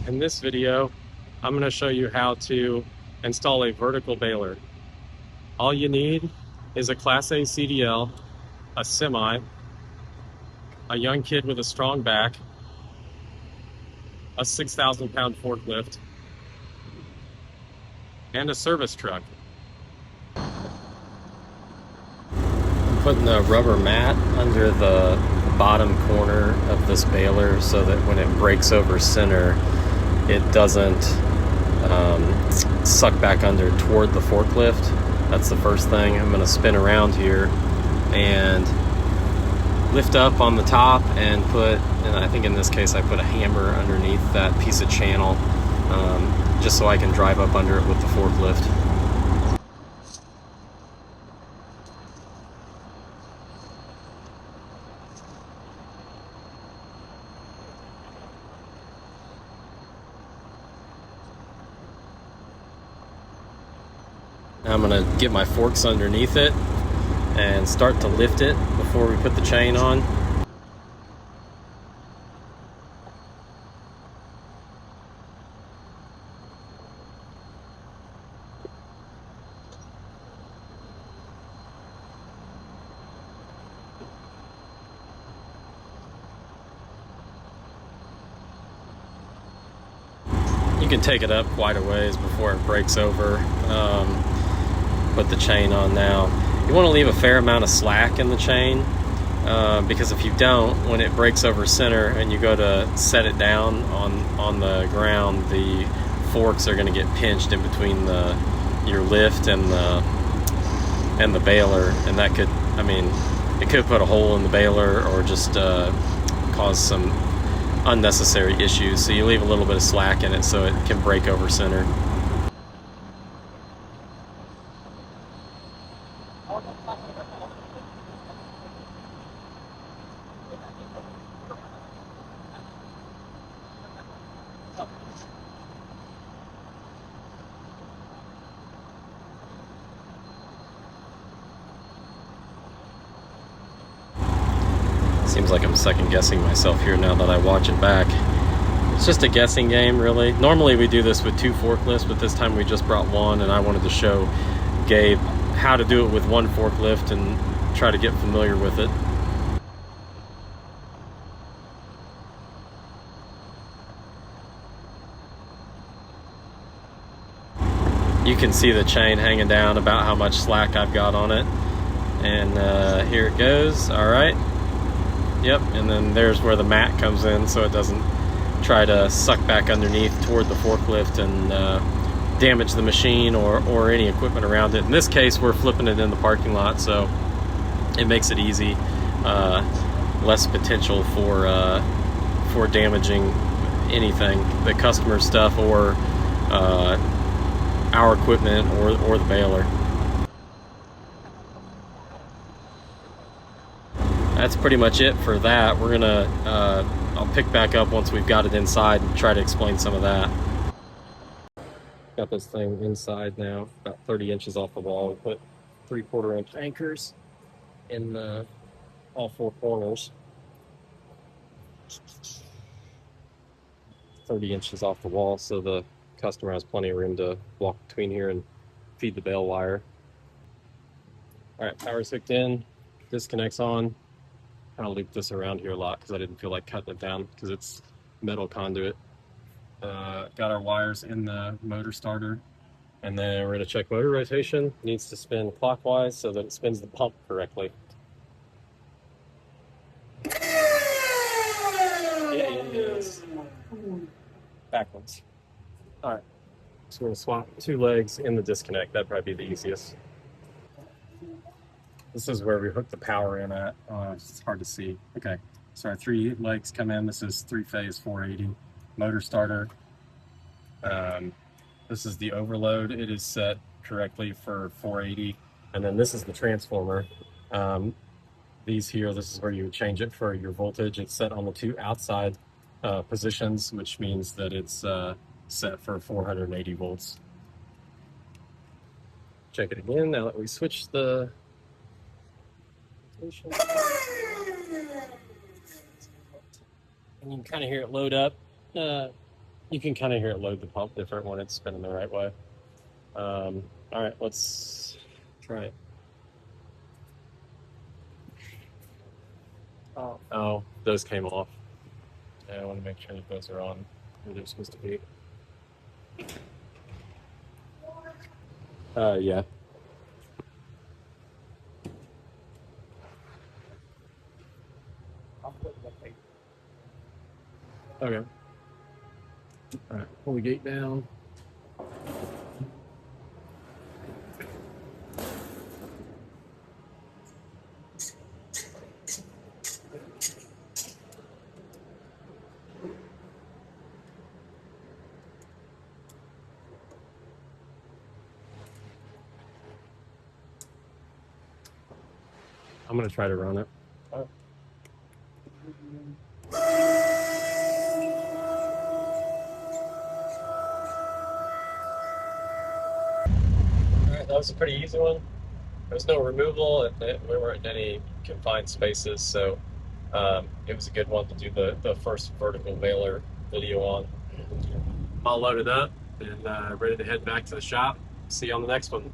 In this video, I'm going to show you how to install a vertical baler. All you need is a Class A CDL, a semi, a young kid with a strong back, a 6,000-pound forklift, and a service truck. I'm putting a rubber mat under the bottom corner of this baler so that when it breaks over center, it doesn't suck back under toward the forklift. That's the first thing. I'm going to spin around here and lift up on the top and I think in this case I put a hammer underneath that piece of channel just so I can drive up under it with the forklift. Now I'm going to get my forks underneath it and start to lift it before we put the chain on. You can take it up quite a ways before it breaks over. Put the chain on now. You want to leave a fair amount of slack in the chain because if you don't, when it breaks over center and you go to set it down on the ground, the forks are going to get pinched in between your lift and the baler, and that could, it could put a hole in the baler or just cause some unnecessary issues. So you leave a little bit of slack in it so it can break over center. Seems like I'm second guessing myself here now that I watch it back. It's just a guessing game, really. Normally we do this with 2 forklifts, but this time we just brought one, and I wanted to show Gabe how to do it with 1 forklift and try to get familiar with it. You can see the chain hanging down, about how much slack I've got on it. And here it goes. All right. Yep, and then there's where the mat comes in so it doesn't try to suck back underneath toward the forklift and damage the machine or any equipment around it. In this case, we're flipping it in the parking lot, so it makes it easy. Less potential for damaging anything, the customer stuff or our equipment or the baler. That's pretty much it for that. We're gonna, I'll pick back up once we've got it inside and try to explain some of that. Got this thing inside now, about 30 inches off the wall. We put 3/4 inch anchors in all 4 corners. 30 inches off the wall, so the customer has plenty of room to walk between here and feed the bale wire. All right, power's hooked in, disconnects on. Kind of looped this around here a lot because I didn't feel like cutting it down because it's metal conduit. Got our wires in the motor starter, and then we're going to check motor rotation. It needs to spin clockwise so that it spins the pump correctly. It is backwards. All right, so we're going to swap 2 legs in the disconnect. That'd probably be the easiest. This is where we hook the power in at. It's hard to see. Okay, so our 3 legs come in. This is 3-phase 480 motor starter. This is the overload. It is set correctly for 480. And then this is the transformer. These here, this is where you would change it for your voltage. It's set on the 2 outside positions, which means that it's set for 480 volts. Check it again now that we switched the and you can kind of hear it load up. You can kind of hear it load the pump different when it's spinning the right way. All right, let's try it. Oh, those came off. Yeah, I want to make sure that those are on where they're supposed to be. Yeah. Okay. All right, pull the gate down. I'm gonna try to run it. All right, that was a pretty easy one. There was no removal, and we weren't in any confined spaces, so it was a good one to do the first vertical baler video on. I'm all loaded up and ready to head back to the shop. See you on the next one.